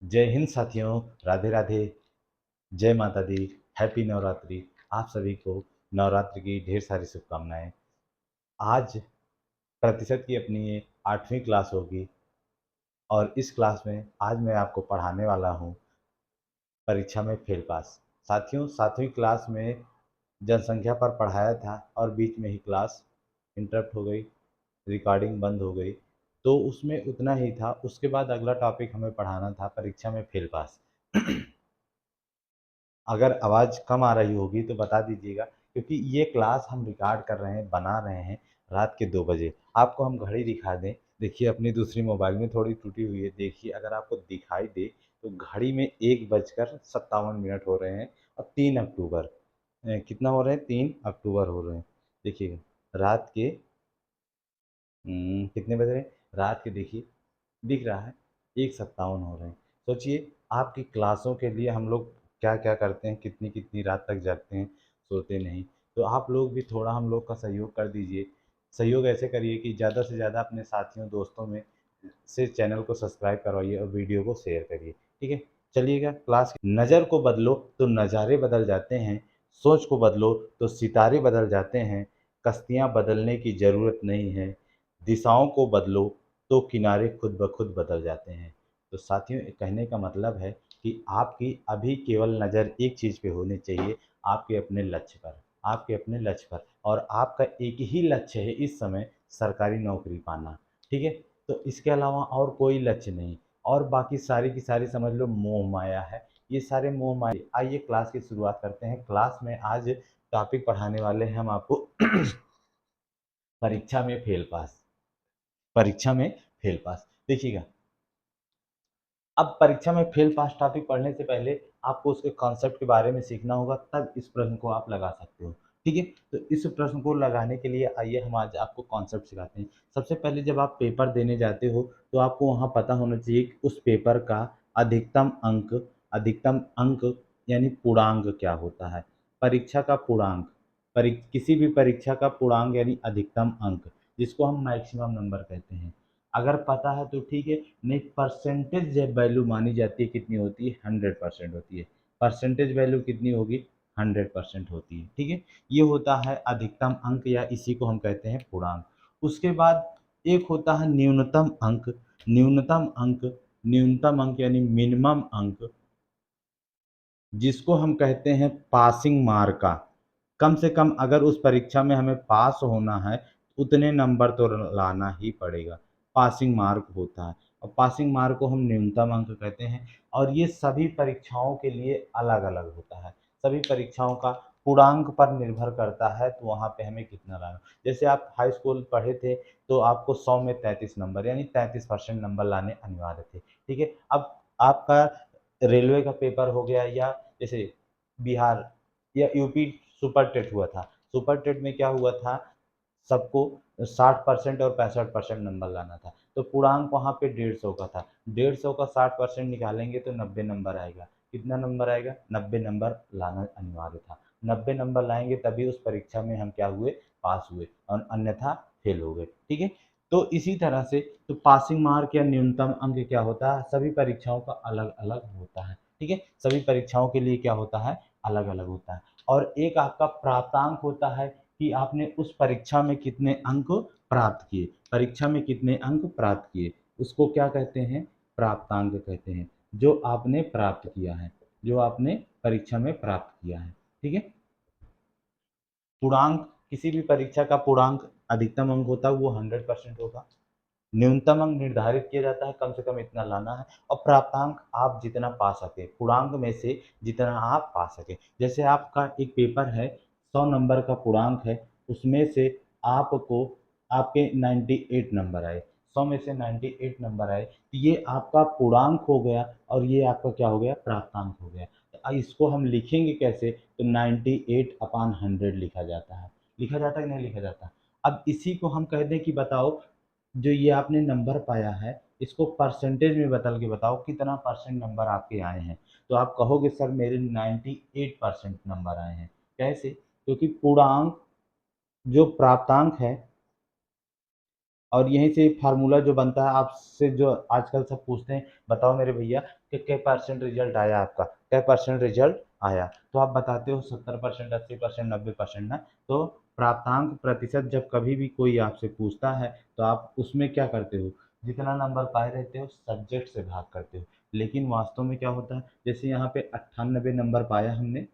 जय हिंद साथियों। राधे राधे। जय माता दी। हैप्पी नवरात्रि। आप सभी को नवरात्रि की ढेर सारी शुभकामनाएं। आज प्रतिशत की अपनी ये 8वीं क्लास होगी और इस क्लास में आज मैं आपको पढ़ाने वाला हूँ परीक्षा में फेल पास। साथियों, 7वीं क्लास में जनसंख्या पर पढ़ाया था और बीच में ही क्लास इंटरप्ट हो गई, रिकॉर्डिंग बंद हो गई, तो उसमें उतना ही था। उसके बाद अगला टॉपिक हमें पढ़ाना था परीक्षा में फेल पास। अगर आवाज़ कम आ रही होगी तो बता दीजिएगा, क्योंकि ये क्लास हम रिकॉर्ड कर रहे हैं, बना रहे हैं रात के 2 बजे। आपको हम घड़ी दिखा दें, देखिए अपनी दूसरी मोबाइल में थोड़ी टूटी हुई है, देखिए अगर आपको दिखाई दे तो घड़ी में 1:57 हो रहे हैं और 3 अक्टूबर कितना हो रहे हैं, 3 अक्टूबर हो रहे हैं। देखिएगा रात के कितने बज रहे हैं, रात के देखिए दिख रहा है 1:57 हो रहे हैं। सोचिए आपकी क्लासों के लिए हम लोग क्या क्या करते हैं, कितनी कितनी रात तक जागते हैं, सोते नहीं। तो आप लोग भी थोड़ा हम लोग का सहयोग कर दीजिए। सहयोग ऐसे करिए कि ज़्यादा से ज़्यादा अपने साथियों दोस्तों में से चैनल को सब्सक्राइब करवाइए और वीडियो को शेयर करिए। ठीक है, चलिएगा क्लास। नज़र को बदलो तो नज़ारे बदल जाते हैं, सोच को बदलो तो सितारे बदल जाते हैं। कश्तियाँ बदलने की ज़रूरत नहीं है, दिशाओं को बदलो तो किनारे खुद ब खुद बदल जाते हैं। तो साथियों, कहने का मतलब है कि आपकी अभी केवल नज़र एक चीज़ पे होनी चाहिए, आपके अपने लक्ष्य पर, आपके अपने लक्ष्य पर। और आपका एक ही लक्ष्य है इस समय, सरकारी नौकरी पाना। ठीक है, तो इसके अलावा और कोई लक्ष्य नहीं। और बाकी सारी की सारी समझ लो मोह माया है। ये सारे मोह माया। आइए क्लास की शुरुआत करते हैं। क्लास में आज टॉपिक पढ़ाने वाले हैं हम आपको परीक्षा में फेल पास। परीक्षा में फेल पास देखिएगा। अब परीक्षा में फेल पास टॉपिक पढ़ने से पहले आपको उसके कॉन्सेप्ट के बारे में सीखना होगा, तब इस प्रश्न को आप लगा सकते हो। ठीक है, तो इस प्रश्न को लगाने के लिए आइए हम आज आपको कॉन्सेप्ट सिखाते हैं। सबसे पहले जब आप पेपर देने जाते हो तो आपको वहाँ पता होना चाहिए कि उस पेपर का अधिकतम अंक यानी पूर्णांक क्या होता है। परीक्षा का पूर्णांक, किसी भी परीक्षा का पूर्णांक यानी अधिकतम अंक, जिसको हम मैक्सिमम नंबर कहते हैं। अगर पता है तो ठीक है, नहीं परसेंटेज जब वैल्यू मानी जाती है कितनी होती है, 100% होती है। परसेंटेज वैल्यू कितनी होगी, 100% होती है। ठीक है, ये होता है अधिकतम अंक या इसी को हम कहते हैं पूर्णांक। उसके बाद एक होता है न्यूनतम अंक। न्यूनतम अंक, न्यूनतम अंक यानी मिनिमम अंक, जिसको हम कहते हैं पासिंग मार्क का। कम से कम अगर उस परीक्षा में हमें पास होना है उतने नंबर तो लाना ही पड़ेगा, पासिंग मार्क होता है। और पासिंग मार्क को हम न्यूनतम अंक कहते हैं। और ये सभी परीक्षाओं के लिए अलग अलग होता है। सभी परीक्षाओं का पूर्णांक पर निर्भर करता है, तो वहाँ पे हमें कितना लाना। जैसे आप हाई स्कूल पढ़े थे तो आपको 100 में 33 नंबर यानी 33% नंबर लाने अनिवार्य थे। ठीक है, अब आपका रेलवे का पेपर हो गया, या जैसे बिहार या यूपी सुपर टेट हुआ था। सुपर टेट में क्या हुआ था, सबको 60% और 65% नंबर लाना था। तो पूर्णांक वहाँ पे 150 का था। 150 का 60% निकालेंगे तो 90 नंबर आएगा। कितना नंबर आएगा, 90 नंबर लाना अनिवार्य था। 90 नंबर लाएंगे तभी उस परीक्षा में हम क्या हुए, पास हुए, और अन्यथा फेल हो गए। ठीक है, तो इसी तरह से तो पासिंग मार्क या न्यूनतम अंक क्या होता है, सभी परीक्षाओं का अलग अलग होता है। ठीक है, सभी परीक्षाओं के लिए क्या होता है, अलग अलग होता है। और एक आपका प्राप्तांक होता है कि आपने उस परीक्षा में कितने अंक प्राप्त किए, परीक्षा में कितने अंक प्राप्त किए, उसको क्या कहते हैं, प्राप्तांक कहते हैं। जो आपने प्राप्त किया है, जो आपने परीक्षा में प्राप्त किया है। ठीक है, पूर्णांक, किसी भी परीक्षा का पूर्णांक अधिकतम अंक होता है वो 100% होगा। न्यूनतम अंक निर्धारित किया जाता है, कम से कम इतना लाना है। और प्राप्तांक आप जितना पा सके, पूर्णांक में से जितना आप पा सके। जैसे आपका एक पेपर है, 100 नंबर का पूर्णांक है, उसमें से आपको आपके 98 नंबर आए, 100 में से 98 नंबर आए, तो ये आपका पूर्णांक हो गया और ये आपका क्या हो गया, प्राप्तांक हो गया। तो इसको हम लिखेंगे कैसे, तो 98/100 लिखा जाता है। लिखा जाता है कि नहीं लिखा जाता। अब इसी को हम कह दें कि बताओ, जो ये आपने नंबर पाया है इसको परसेंटेज में बदल के बताओ कितना परसेंट नंबर आपके आए हैं। तो आप कहोगे सर मेरे 98% नंबर आए हैं। कैसे, क्योंकि पूर्णांक जो प्राप्तांक है और यहीं से फार्मूला जो बनता है, आपसे जो आजकल सब पूछते हैं, बताओ मेरे भैया कि क्या परसेंट रिजल्ट आया आपका, क्या परसेंट रिजल्ट आया, तो आप बताते हो 70%, 80%, 90% ना। तो प्राप्तांक प्रतिशत जब कभी भी कोई आपसे पूछता है तो आप उसमें क्या करते हो, जितना नंबर पाए रहते हो सब्जेक्ट से भाग करते हो। लेकिन वास्तव में क्या होता है, जैसे यहाँ पे 98 नंबर पाया हमने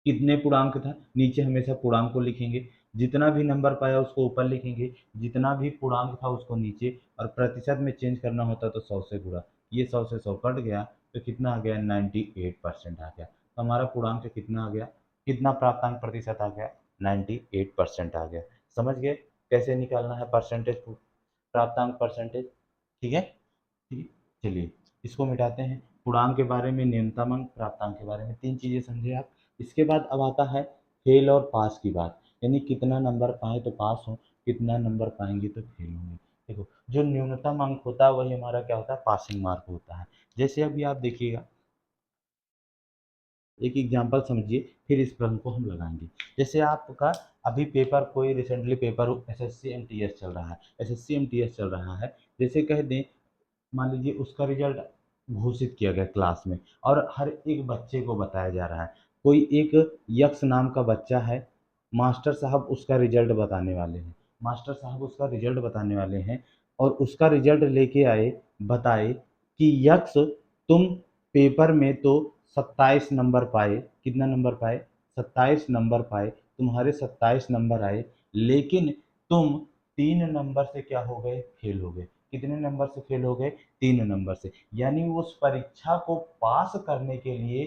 कितने पूर्णांक था, नीचे हमेशा पूर्णांक को लिखेंगे, जितना भी नंबर पाया उसको ऊपर लिखेंगे, जितना भी पूर्णांक था उसको नीचे, और प्रतिशत में चेंज करना होता तो 100 से गुणा। ये 100 से 100 कट गया तो कितना आ गया, 98% आ गया। तो हमारा पूर्णांक कितना आ गया, कितना प्राप्तांक प्रतिशत आ गया, 98% आ गया। समझ गए कैसे निकालना है परसेंटेज, प्राप्तांक परसेंटेज। ठीक है, ठीक है। चलिए इसको मिटाते हैं। पूर्णांक के बारे में, न्यूनतम अंक, प्राप्तांक के बारे में 3 चीज़ें समझे आप। इसके बाद अब आता है फेल और पास की बात, यानी कितना नंबर पाए तो पास हो, कितना नंबर पाएंगे तो फेल होंगे। देखो जो न्यूनतम अंक होता है वही हमारा क्या होता है, पासिंग मार्क होता है। जैसे अभी आप देखिएगा, एक एग्जांपल समझिए, फिर इस प्रश्न को हम लगाएंगे। जैसे आपका अभी पेपर, कोई रिसेंटली पेपर एसएससी एमटीएस चल रहा है, एसएससी एमटीएस चल रहा है, जैसे कह दें, मान लीजिए उसका रिजल्ट घोषित किया गया क्लास में, और हर एक बच्चे को बताया जा रहा है। कोई एक यक्ष नाम का बच्चा है, मास्टर साहब उसका रिजल्ट बताने वाले हैं, मास्टर साहब उसका रिजल्ट बताने वाले हैं, और उसका रिजल्ट लेके आए, बताए कि यक्ष तुम पेपर में तो 27 नंबर पाए, कितना नंबर पाए, 27 नंबर पाए, तुम्हारे 27 नंबर आए, लेकिन तुम 3 नंबर से क्या हो गए, फेल हो गए। कितने नंबर से फेल हो गए, 3 नंबर से। यानी उस परीक्षा को पास करने के लिए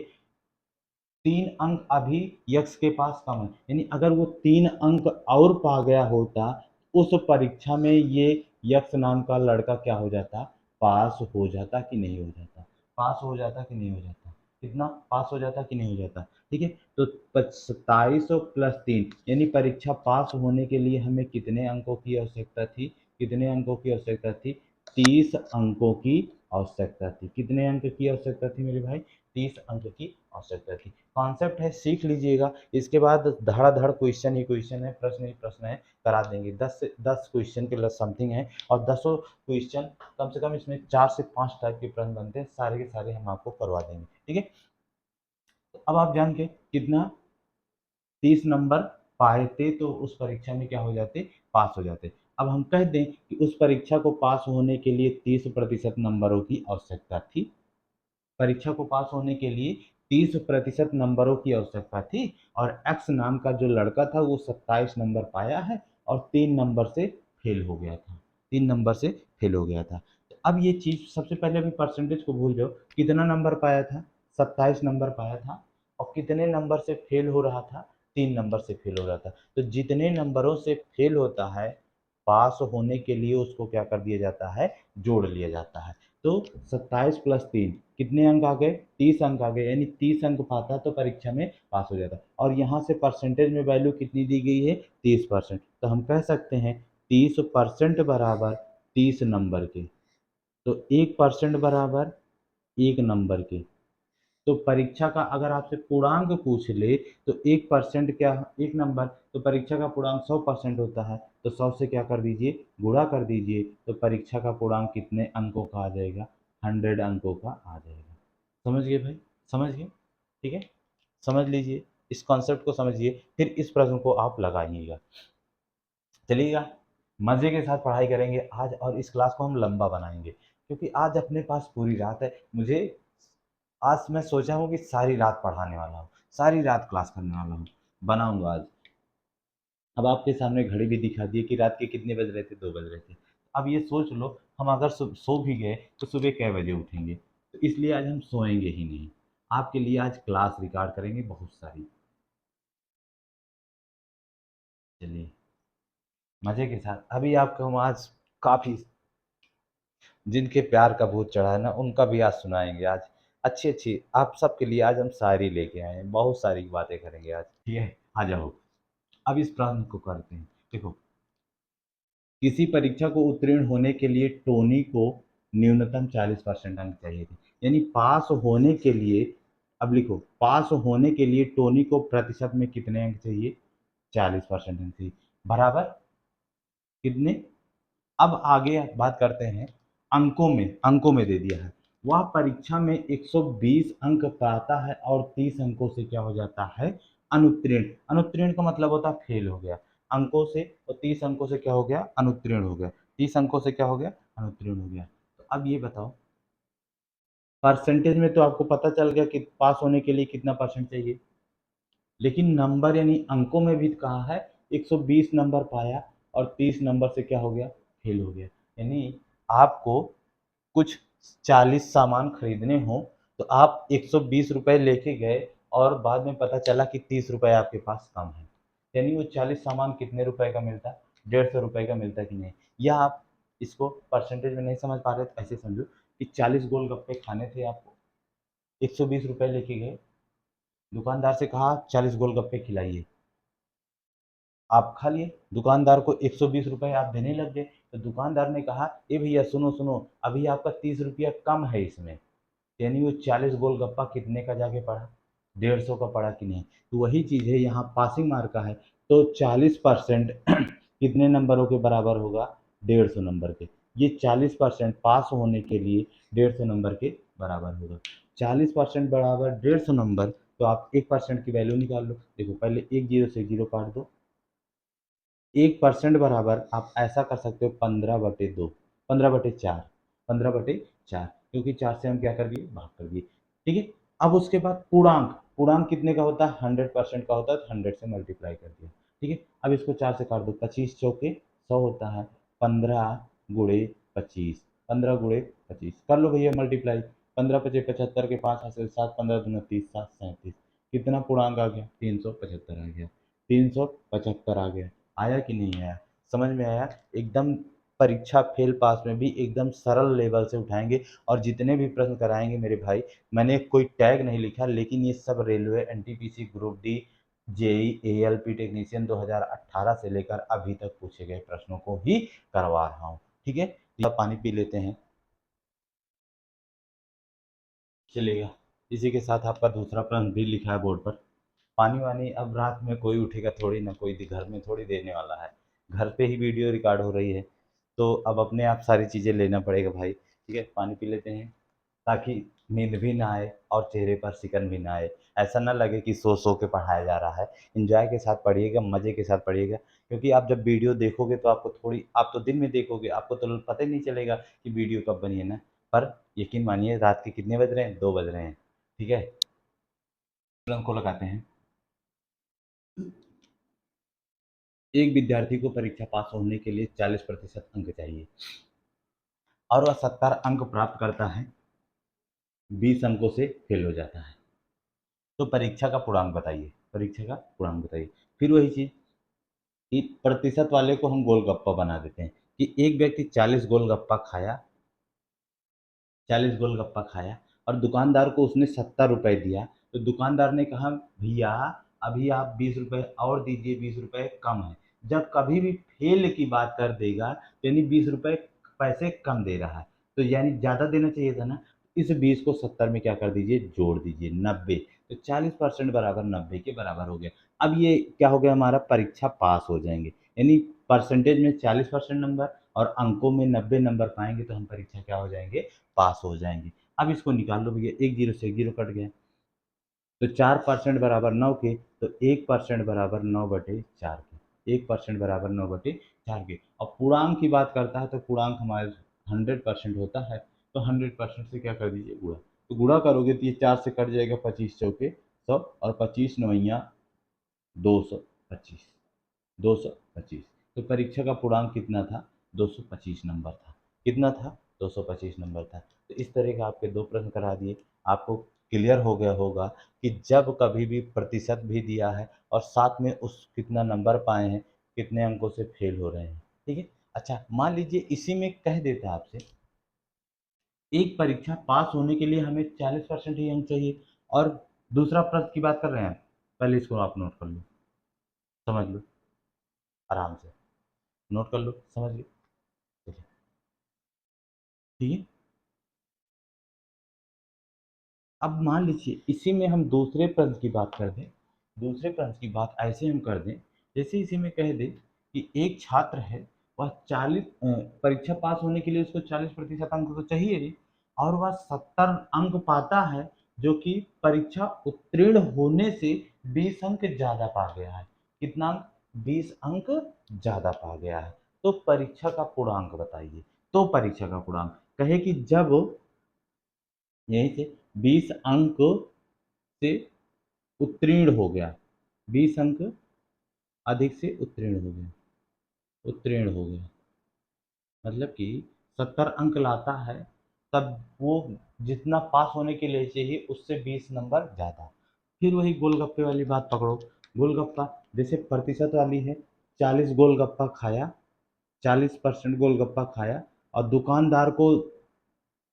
3 अंक अभी यक्ष के पास कम है, यानी अगर वो 3 अंक और पा गया होता, उस परीक्षा में ये यक्ष नाम का लड़का क्या हो जाता, पास हो जाता कि नहीं हो जाता, पास हो जाता कि नहीं हो जाता, कितना पास हो जाता कि नहीं हो जाता। ठीक है, तो 27+3, यानी परीक्षा पास होने के लिए हमें कितने अंकों की आवश्यकता थी, कितने अंकों की आवश्यकता थी, 30 अंकों की आवश्यकता थी। कितने अंक की आवश्यकता थी मेरे भाई, 30 अंक की आवश्यकता थी। कॉन्सेप्ट है, सीख लीजिएगा। इसके बाद धड़ाधड़ क्वेश्चन ही क्वेश्चन है, प्रश्न ही प्रश्न है, करा देंगे। 10 क्वेश्चन के समथिंग है, और 10 क्वेश्चन कम से कम इसमें 4 से 5 टाइप के प्रश्न बनते हैं, सारे के सारे हम आपको करवा देंगे। ठीक है, तो अब आप जान के कितना, 30 नंबर पाए थे तो उस परीक्षा में क्या हो जाते, पास हो जाते। अब हम कह दें कि उस परीक्षा को पास होने के लिए 30% नंबरों की आवश्यकता थी, परीक्षा को पास होने के लिए 30% नंबरों की आवश्यकता थी, और एक्स नाम का जो लड़का था वो 27 नंबर पाया है, और 3 नंबर से फेल हो गया था, 3 नंबर से फेल हो गया था। तो अब ये चीज़ सबसे पहले अभी परसेंटेज को भूल जाओ, कितना नंबर पाया था, 27 नंबर पाया था, और कितने नंबर से फेल हो रहा था, 3 नंबर से फेल हो रहा था। तो जितने नंबरों से फेल होता है, पास होने के लिए उसको क्या कर दिया जाता है, जोड़ लिया जाता है। तो 27+3 कितने अंक आ गए, 30 अंक आ गए, यानी 30 अंक पाता तो परीक्षा में पास हो जाता। और यहाँ से परसेंटेज में वैल्यू कितनी दी गई है, 30%। तो हम कह सकते हैं 30% बराबर 30 नंबर के, तो 1% बराबर 1 नंबर के। तो परीक्षा का अगर आपसे पूर्णांक पूछ ले तो 1% क्या, 1 नंबर, तो परीक्षा का पूर्णांक 100% होता है, तो 100 से क्या कर दीजिए, गुणा कर दीजिए, तो परीक्षा का पूर्णांक कितने अंकों का आ जाएगा, 100 अंकों का आ जाएगा। समझ गए भाई, समझ गए। ठीक है, समझ लीजिए, इस कॉन्सेप्ट को समझिए, फिर इस प्रश्न को आप लगाइएगा। चलिएगा, मज़े के साथ पढ़ाई करेंगे आज, और इस क्लास को हम लंबा बनाएंगे, क्योंकि आज अपने पास पूरी रात है। मुझे आज मैं सोचा हूँ कि सारी रात पढ़ाने वाला हूँ, सारी रात क्लास करने वाला हूँ, बनाऊंगा आज। अब आपके सामने घड़ी भी दिखा दी कि रात के कितने बज रहे थे, 2 बज रहे थे। अब ये सोच लो, हम अगर सो भी गए तो सुबह कै बजे उठेंगे, तो इसलिए आज हम सोएंगे ही नहीं। आपके लिए आज क्लास रिकॉर्ड करेंगे बहुत सारी। चलिए, मज़े के साथ अभी आपको हम आज काफ़ी, जिनके प्यार का भूत चढ़ा है ना, उनका भी आज सुनाएंगे आज। अच्छी अच्छी आप सबके लिए आज हम शायरी लेके आए हैं, बहुत सारी बातें करेंगे आज। ठीक है, आ जाओ, अब इस प्रश्न को करते हैं। देखो, किसी परीक्षा को उत्तीर्ण होने के लिए टोनी को न्यूनतम 40% अंक चाहिए थे, यानी पास होने के लिए, अब लिखो, पास होने के लिए टोनी को प्रतिशत में कितने अंक चाहिए, 40% अंक चाहिए, बराबर कितने। अब आगे बात करते हैं अंकों में दे दिया है। वह परीक्षा में 120 अंक पाता है और 30 अंकों से क्या हो जाता है, अनुत्तीर्ण। अनुत्तीर्ण का मतलब होता है फेल हो गया। अंकों से और 30 अंकों से क्या हो गया, अनुत्तीर्ण हो गया। 30 अंकों से क्या हो गया, अनुत्तीर्ण हो गया। तो अब ये बताओ, परसेंटेज में तो आपको पता चल गया कि पास होने के लिए कितना परसेंट चाहिए, लेकिन नंबर यानी अंकों में भी कहा है 120 नंबर पाया और 30 नंबर से क्या हो गया, फेल हो गया। यानी आपको कुछ 40 सामान खरीदने हो तो आप 120 रुपए लेके गए और बाद में पता चला कि 30 रुपए आपके पास कम है, यानी वो 40 सामान कितने रुपए का मिलता है, 150 रुपए का मिलता है कि नहीं। या आप इसको परसेंटेज में नहीं समझ पा रहे तो ऐसे समझो कि 40 गोलगप्पे खाने थे आपको, 120 रुपए लेके गए, दुकानदार से कहा 40 गोलगप्पे खिलाइए, आप खा लिए, दुकानदार को 120 रुपए आप देने लग गए, तो दुकानदार ने कहा ए भैया सुनो सुनो, अभी आपका 30 रुपया कम है इसमें, यानी वो 40 गोलगप्पा कितने का जाके पड़ा, 150 का पड़ा कि नहीं। तो वही चीज़ है यहाँ पासिंग मार्क का है, तो 40% कितने नंबरों के बराबर होगा, 150 नंबर के। ये 40% पास होने के लिए 150 नंबर के बराबर होगा। 40% बराबर 150 नंबर, तो आप 1% की वैल्यू निकाल लो। देखो पहले एक जीरो से जीरो काट दो, 1% बराबर आप ऐसा कर सकते हो 15/2, 15/4, 15/4, क्योंकि 4 से हम क्या कर दिए, भाग कर दिए। ठीक है। अब उसके बाद पूर्णांक, पूर्णांक कितने का होता है, 100% का होता है, तो 100 से मल्टीप्लाई कर दिया। ठीक है। अब इसको 4 से काट दो, 25 चौके 100 होता है, 15 गुणे 25, 15 गुणे 25 कर लो भैया मल्टीप्लाई। 15×5 = 75 के 5 हाथ से 7, 15 दूना 30, 7 37, कितना पूर्णांक आ गया, 375 आ गया, 375 आ गया। आया कि नहीं आया, समझ में आया। एकदम परीक्षा फेल पास में भी एकदम सरल लेवल से उठाएंगे, और जितने भी प्रश्न कराएंगे मेरे भाई, मैंने कोई टैग नहीं लिखा, लेकिन ये सब railway, NTPC, group D, JE, ALP technician 2018 से लेकर अभी तक पूछे गए प्रश्नों को ही करवा रहा हूँ। ठीक है। या पानी पी लेते हैं, चलेगा। इसी के साथ आपका दूसरा प्रश्न भी लिखा है बोर्ड पर। पानी वानी अब रात में कोई उठेगा थोड़ी ना, कोई घर में थोड़ी देने वाला है, घर पे ही वीडियो रिकॉर्ड हो रही है, तो अब अपने आप सारी चीज़ें लेना पड़ेगा भाई। ठीक है, पानी पी लेते हैं ताकि नींद भी ना आए और चेहरे पर सिकन भी ना आए, ऐसा ना लगे कि सो सो के पढ़ाया जा रहा है। एंजॉय के साथ पढ़िएगा, मज़े के साथ पढ़िएगा, क्योंकि आप जब वीडियो देखोगे तो आपको थोड़ी, आप तो दिन में देखोगे, आपको तो पता ही नहीं चलेगा कि वीडियो कब बनी है ना। पर यकीन मानिए रात के कितने बज रहे हैं, 2 बज रहे हैं। ठीक है, तुरंत को लगाते हैं। एक विद्यार्थी को परीक्षा पास होने के लिए 40% अंक चाहिए और वह 70 अंक प्राप्त करता है, 20 अंकों से फेल हो जाता है, तो परीक्षा का पूर्णांक बताइए, परीक्षा का पूर्णांक बताइए। फिर वही चीज़ कि प्रतिशत वाले को हम गोलगप्पा बना देते हैं कि एक व्यक्ति 40 गोलगप्पा खाया, 40 गोलगप्पा खाया और दुकानदार को उसने 70 रुपए दिया, तो दुकानदार ने कहा भैया अभी आप 20 रुपए और दीजिए, 20 रुपए कम है। जब कभी भी फेल की बात कर देगा, यानी 20 रुपए पैसे कम दे रहा है, तो यानी ज़्यादा देना चाहिए था ना। इस 20 को 70 में क्या कर दीजिए, जोड़ दीजिए, 90। तो 40% बराबर 90 के बराबर हो गया। अब ये क्या हो गया, हमारा परीक्षा पास हो जाएंगे, यानी परसेंटेज में 40% नंबर और अंकों में 90 नंबर पाएंगे तो हम परीक्षा क्या हो जाएंगे, पास हो जाएंगे। अब इसको निकाल लो भैया, एक जीरो से एक जीरो कट गया, तो 4% बराबर 9 के, तो 1% बराबर 9/4 के, 1% बराबर 9/4 के। और पूर्णांक की बात करता है तो पूर्णांक हमारे 100% होता है, तो 100% से क्या कर दीजिए, गुणा। तो गुणा करोगे तो ये 4 से कट जाएगा, 25 चौके 100 और 25 नवैया 225, 225। तो परीक्षा का पूर्णांक कितना था, 225 नंबर था। कितना था, 225 नंबर था। तो इस तरह का आपके दो प्रश्न करा दिए। आपको क्लियर हो गया होगा कि जब कभी भी प्रतिशत भी दिया है और साथ में उस कितना नंबर पाए हैं, कितने अंकों से फेल हो रहे हैं। ठीक है। अच्छा मान लीजिए इसी में कह देता आपसे, एक परीक्षा पास होने के लिए हमें 40% ही अंक चाहिए, और दूसरा प्रश्न की बात कर रहे हैं, पहले इसको आप नोट कर लो, समझ लो, आराम से नोट कर लो, समझ लो। ठीक है। अब मान लीजिए इसी में हम दूसरे प्रश्न की बात कर दें, दूसरे प्रश्न की बात ऐसे हम कर दें, जैसे इसी में कह दें कि एक छात्र है वह 40 परीक्षा पास होने के लिए उसको 40% अंक तो चाहिए ही, और वह 70 अंक पाता है, जो कि परीक्षा उत्तीर्ण होने से 20 अंक ज़्यादा पा गया है। कितना अंक? 20 अंक ज़्यादा पा गया है। तो परीक्षा का पूर्णांक बताइए। तो परीक्षा का पूर्णांक कहे कि जब यहीं से 20 अंक से उत्तीर्ण हो गया, 20 अंक अधिक से उत्तीर्ण हो गया, उत्तीर्ण हो गया मतलब कि 70 अंक लाता है, तब वो जितना पास होने के लिए चाहिए उससे 20 नंबर ज़्यादा। फिर वही गोलगप्पे वाली बात पकड़ो। गोलगप्पा जैसे प्रतिशत वाली है, 40 गोलगप्पा खाया, 40% गोलगप्पा खाया, और दुकानदार को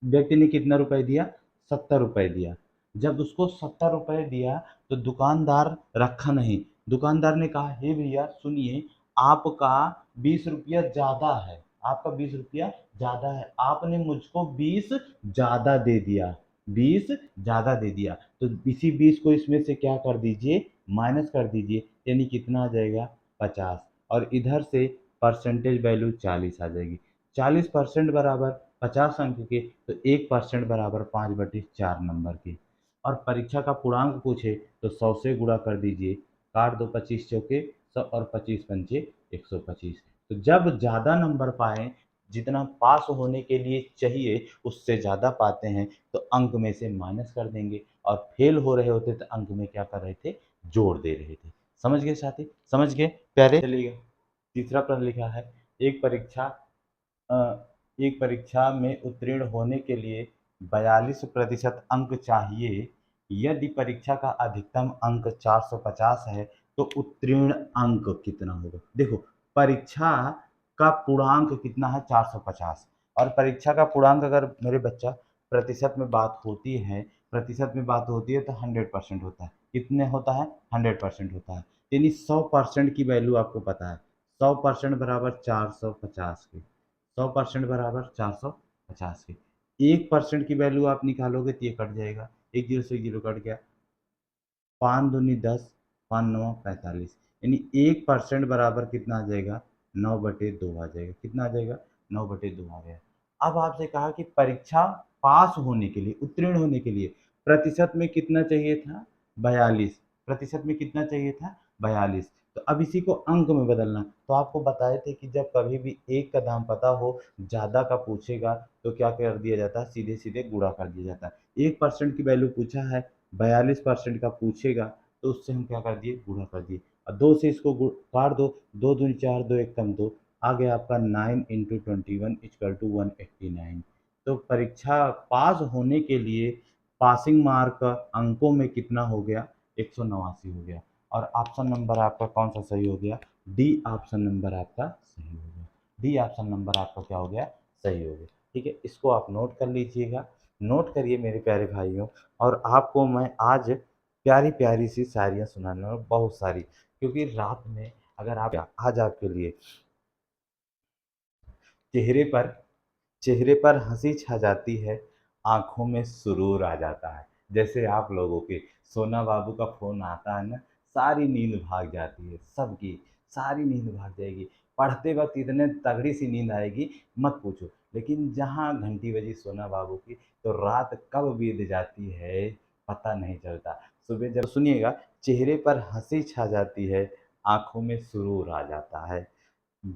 व्यक्ति ने कितना रुपए दिया? 70 रुपए दिया। जब उसको 70 रुपए दिया तो दुकानदार रखा नहीं। दुकानदार ने कहा, हे भैया सुनिए, आपका 20 रुपया ज़्यादा है, आपका 20 रुपया ज़्यादा है, आपने मुझको 20 ज़्यादा दे दिया, 20 ज़्यादा दे दिया। तो इसी 20 को इसमें से क्या कर दीजिए? माइनस कर दीजिए, यानी कितना आ जाएगा? 50। और इधर से परसेंटेज वैल्यू 40 आ जाएगी। 40% बराबर 50 अंक के, तो 1% बराबर 5/4 नंबर के। और परीक्षा का पूर्णांक पूछे तो 100 से गुणा कर दीजिए, काट दो 25 चौके 100 और 25 पंचे 125। तो जब ज़्यादा नंबर पाएं, जितना पास होने के लिए चाहिए उससे ज़्यादा पाते हैं, तो अंक में से माइनस कर देंगे, और फेल हो रहे होते तो अंक में क्या कर रहे थे? जोड़ दे रहे थे। समझ गए साथी? समझ गए प्यारे? चलिएगा, तीसरा प्रश्न लिखा है, एक परीक्षा अ, एक परीक्षा में उत्तीर्ण होने के लिए 42% अंक चाहिए। यदि परीक्षा का अधिकतम अंक 450 है तो उत्तीर्ण अंक कितना होगा? देखो, परीक्षा का पूर्णांक कितना है? 450। और परीक्षा का पूर्णांक अगर मेरे बच्चा प्रतिशत में बात होती है, प्रतिशत में बात होती है तो 100% होता है। कितने होता है? 100% होता है। यानी 100% की वैल्यू आपको पता है। 100% बराबर 450 के, 100% बराबर 450 के। 1% की वैल्यू आप निकालोगे तो ये कट जाएगा, एक जीरो से एक जीरो कट गया, 5 दूनी 10, 5 नवा 45, यानी 1% बराबर कितना आ जाएगा? 9/2 आ जाएगा। कितना आ जाएगा? 9/2 आ गया। अब आपसे कहा कि परीक्षा पास होने के लिए, उत्तीर्ण होने के लिए प्रतिशत में कितना चाहिए था? 42। प्रतिशत में कितना चाहिए था? 42। तो अब इसी को अंक में बदलना, तो आपको बताए थे कि जब कभी भी एक का दाम पता हो, ज़्यादा का पूछेगा तो क्या कर दिया जाता है? सीधे सीधे गुणा कर दिया जाता है। 1% की वैल्यू पूछा है, 42% का पूछेगा, तो उससे हम क्या कर दिए? गुणा कर दिए। और 2 से इसको काट दो, 2 दूनी 4, 2 एक कम 2, आ गया आपका 9 × 21 = 189। तो परीक्षा पास होने के लिए पासिंग मार्क अंकों में कितना हो गया? 189 हो गया। और ऑप्शन नंबर आपका कौन सा सही हो गया? डी ऑप्शन नंबर आपका सही हो गया। डी ऑप्शन नंबर आपका क्या हो गया? सही हो गया। ठीक है, इसको आप नोट कर लीजिएगा। नोट करिए मेरे प्यारे भाइयों। और आपको मैं आज प्यारी प्यारी सी शायरियाँ सुनाने वाला हूँ, बहुत सारी, क्योंकि रात में अगर आप, आज आपके लिए चेहरे पर चेहरे पर हंसी छा जाती है, आंखों में सुरूर आ जाता है। जैसे आप लोगों के सोना बाबू का फोन आता है ना, सारी नींद भाग जाती है सबकी, सारी नींद भाग जाएगी। पढ़ते वक्त इतने तगड़ी सी नींद आएगी, मत पूछो। लेकिन जहाँ घंटी बजी सोना बाबू की, तो रात कब बीत जाती है पता नहीं चलता। सुबह जब सुनिएगा, चेहरे पर हंसी छा जाती है, आंखों में सुरूर आ जाता है।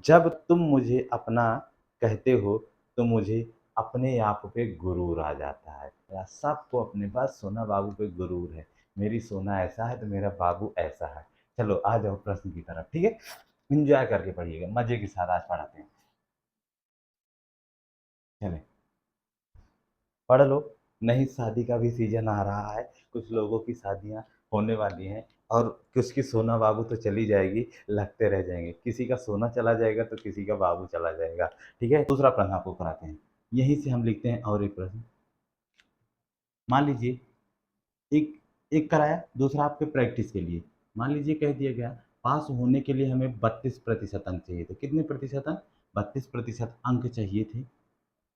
जब तुम मुझे अपना कहते हो तो मुझे अपने आप पे गुरूर आ जाता है। या सबको अपने पास सोना बाबू पे गुरूर है, मेरी सोना ऐसा है तो मेरा बाबू ऐसा है। चलो आ जाओ प्रश्न की तरफ, ठीक है? एंजॉय करके पढ़िएगा, मजे के साथ आज पढ़ाते हैं। चलें, पढ़ लो। नहीं, शादी का भी सीजन आ रहा है, कुछ लोगों की शादियां होने वाली हैं, और किसी की सोना बाबू तो चली जाएगी, लगते रह जाएंगे। किसी का सोना चला जाएगा तो किसी का बाबू चला जाएगा। ठीक है, दूसरा प्रश्न आपको कराते हैं। यहीं से हम लिखते हैं और एक प्रश्न। मान लीजिए, एक एक कराया, दूसरा आपके प्रैक्टिस के लिए। मान लीजिए कह दिया गया, पास होने के लिए हमें 32% अंक चाहिए थे। कितने प्रतिशत अंक? 32% अंक चाहिए थे।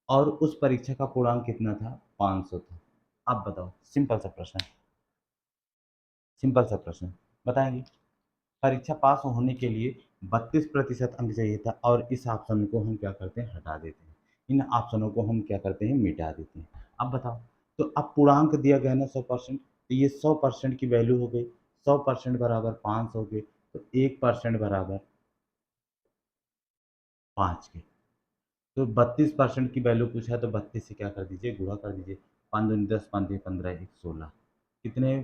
और उस परीक्षा का पूर्णांक कितना था? 500 था। अब बताओ, सिंपल सा प्रश्न है, सिंपल सा प्रश्न बताएंगे। परीक्षा पास होने के लिए 32% अंक चाहिए था और इस ऑप्शन को हम क्या करते हैं, हटा देते हैं। इन ऑप्शनों को हम क्या करते हैं, मिटा देते हैं। अब बताओ, तो अब पूर्णांक दिया गया ना 100%, तो ये 100% की वैल्यू हो गई। 100% बराबर 5 हो गए, तो 1% बराबर 5 के। तो 32% की वैल्यू पूछा है, तो 32 से क्या कर दीजिए, गुणा कर दीजिए। 5 दूनी 10, 5 तिया 15, 1 16। कितने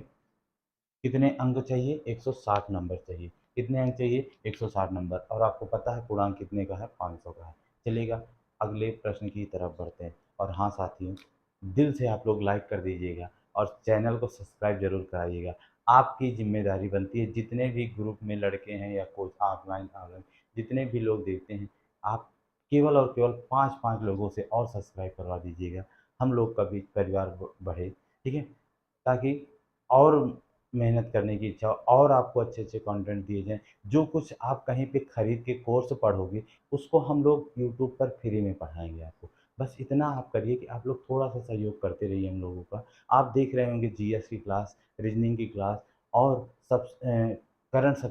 कितने अंक चाहिए, 160 नंबर चाहिए। कितने अंक चाहिए, 160 नंबर। और आपको पता है पूर्णांक कितने का है, 500 का है। चलिएगा, अगले प्रश्न की तरफ बढ़ते हैं। और हाँ साथियों, दिल से आप लोग लाइक कर दीजिएगा और चैनल को सब्सक्राइब जरूर कराइएगा। आपकी जिम्मेदारी बनती है, जितने भी ग्रुप में लड़के हैं या कोच ऑफलाइन ऑनलाइन जितने भी लोग देखते हैं, आप केवल और केवल 5-5 लोगों से और सब्सक्राइब करवा दीजिएगा। हम लोग का भी परिवार बढ़े, ठीक है, ताकि और मेहनत करने की इच्छा हो और आपको अच्छे अच्छे कंटेंट दिए जाएँ। जो कुछ आप कहीं पे खरीद के कोर्स पढ़ोगे, उसको हम लोग यूट्यूब पर फ्री में पढ़ाएँगे आपको। बस इतना आप करिए कि आप लोग थोड़ा-सा सहयोग करते रहिए हम लोगों का। आप देख रहे होंगे जीएस की क्लास, रीजनिंग की क्लास और करंट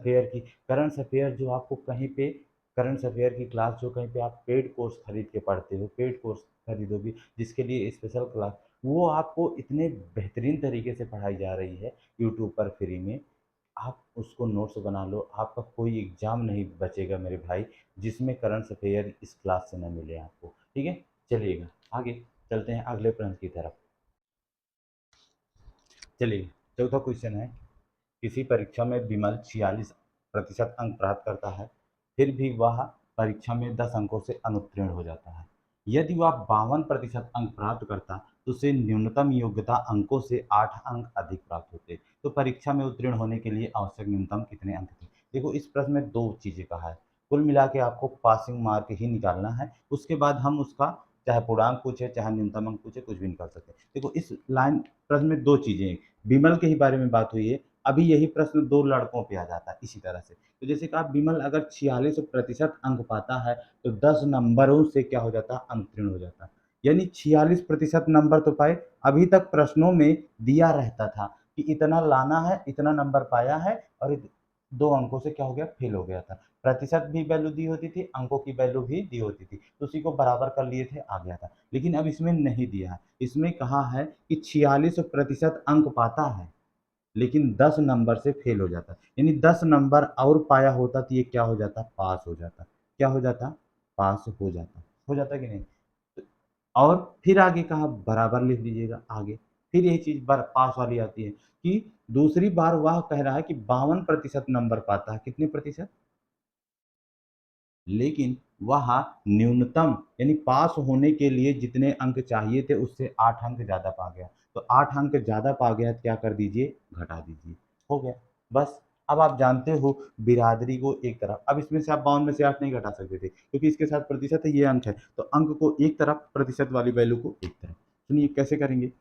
अफेयर जो आपको कहीं पे करंट अफेयर की क्लास जो कहीं पे आप पेड कोर्स खरीद के पढ़ते हो, पेड कोर्स खरीदोगे जिसके लिए स्पेशल क्लास, वो आपको इतने बेहतरीन तरीके से पढ़ाई जा रही है यूट्यूब पर फ्री में। आप उसको नोट्स बना लो, आपका कोई एग्ज़ाम नहीं बचेगा मेरे भाई, जिसमें करंट अफेयर इस क्लास से ना मिले आपको, ठीक है? चलिएगा, आगे चलते हैं अगले प्रश्न की तरफ। चलिए, चौथा क्वेश्चन है, किसी परीक्षा में विमल 46% अंक प्राप्त करता है, फिर भी वह परीक्षा में 10 अंकों से अनुत्तीर्ण हो जाता है। यदि वह 52% अंक प्राप्त करता, तो उसे न्यूनतम योग्यता अंकों से 8 अंक अधिक प्राप्त होते। तो परीक्षा में उत्तीर्ण होने के लिए आवश्यक न्यूनतम कितने अंक थे? देखो, इस प्रश्न में 2 चीज़ें कहा है। कुल मिला के आपको पासिंग मार्क ही निकालना है, उसके बाद हम उसका चाहे पूर्णांक पूछे, चाहे न्यूनतम अंक पूछे, कुछ भी निकाल सकते हैं। देखो, इस लाइन प्रश्न में 2 चीज़ें हैं। विमल के ही बारे में बात हुई है। अभी यही प्रश्न 2 लड़कों पे आ जाता है इसी तरह से। तो जैसे कहा, विमल अगर 46% अंक पाता है, तो 10 नंबरों से क्या हो जाता है, अनुत्तीर्ण हो जाता है। यानी 46% नंबर तो पाए। अभी तक प्रश्नों में दिया रहता था कि इतना लाना है, इतना नंबर पाया है और 2 अंकों से क्या हो गया, फेल हो गया था। प्रतिशत भी वैल्यू दी होती थी, अंकों की वैल्यू भी दी होती थी, तो उसी को बराबर कर लिए थे, आ गया था। लेकिन अब इसमें नहीं दिया है। इसमें कहा है कि 46% अंक पाता है, लेकिन 10 नंबर से फेल हो जाता। यानी 10 नंबर और पाया होता तो ये क्या हो जाता, पास हो जाता। क्या हो जाता, पास हो जाता। हो जाता कि नहीं? तो और फिर आगे कहा, बराबर लिख दीजिएगा आगे। फिर यही चीज़ पास वाली आती है कि दूसरी बार वह कह रहा है कि 52% नंबर पाता है। कितने प्रतिशत? लेकिन वह न्यूनतम यानी पास होने के लिए जितने अंक चाहिए थे, उससे 8 अंक ज़्यादा पा गया। तो 8 अंक ज़्यादा पा गया तो क्या कर दीजिए, घटा दीजिए, हो गया। बस, अब आप जानते हो बिरादरी को एक तरफ, अब इसमें से आप 52 में से 8 नहीं घटा सकते थे क्योंकि इसके साथ प्रतिशत है, ये अंक है, तो अंक को एक तरफ, प्रतिशत वाली वैल्यू को एक तरफ। सुनिए कैसे करेंगे।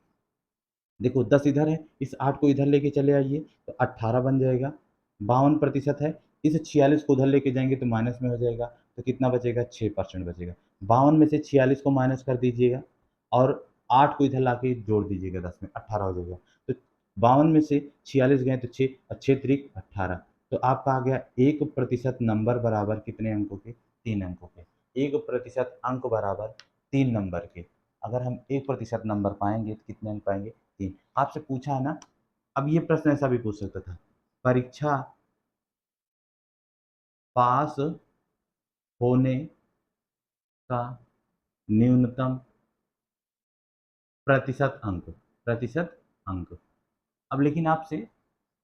देखो, 10 इधर है, इस 8 को इधर लेके चले आइए तो 18 बन जाएगा। 52% है, इस 46 को उधर लेके जाएँगे तो माइनस में हो जाएगा, तो कितना बचेगा, 6% बचेगा। 52 में से 46 को माइनस कर दीजिएगा और 8 को इधर लाके जोड़ दीजिएगा 10 में, 18 हो जाएगा। तो 52 में से 46 गए तो 6 और 6 त्रिक 18, तो आपका आ गया 1% नंबर बराबर कितने अंकों के, 3 अंकों के। 1% अंक बराबर 3 नंबर के। अगर हम 1% नंबर पाएँगे तो कितने अंक पाएँगे, 3। आपसे पूछा है ना, अब ये प्रश्न ऐसा भी पूछ सकता था, परीक्षा पास होने का न्यूनतम प्रतिशत अंक, प्रतिशत अंक। अब लेकिन आपसे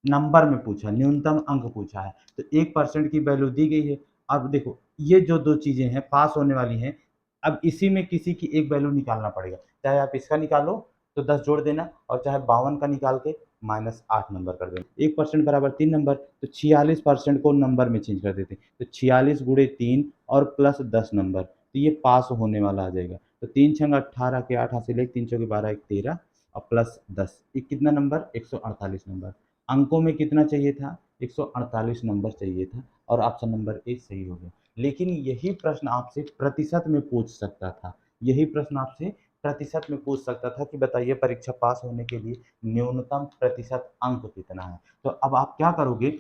नंबर में पूछा, न्यूनतम अंक पूछा है, तो 1% की वैल्यू दी गई है। अब देखो, ये जो 2 चीज़ें हैं पास होने वाली हैं, अब इसी में किसी की एक वैल्यू निकालना पड़ेगा। चाहे आप इसका निकालो तो 10 जोड़ देना और चाहे 52 का निकाल के -8 नंबर कर देना। 1% बराबर 3 नंबर, तो 46% को नंबर में चेंज कर देते हैं। तो 46 गुणे 3 और प्लस 10 नंबर, तो ये पास होने वाला आ जाएगा। तो 3 छंग 18 के 8 हासिल 1, 3 चौके 12, 1 13 और प्लस 10, ये कितना नंबर, 148 नंबर। अंकों में कितना चाहिए था, 148 नंबर चाहिए था और ऑप्शन नंबर ए सही हो गया। लेकिन यही प्रश्न आपसे प्रतिशत में पूछ सकता था, यही प्रश्न आपसे प्रतिशत में पूछ सकता था कि बताइए परीक्षा पास होने के लिए न्यूनतम प्रतिशत अंक कितना है। तो अब आप क्या करोगे,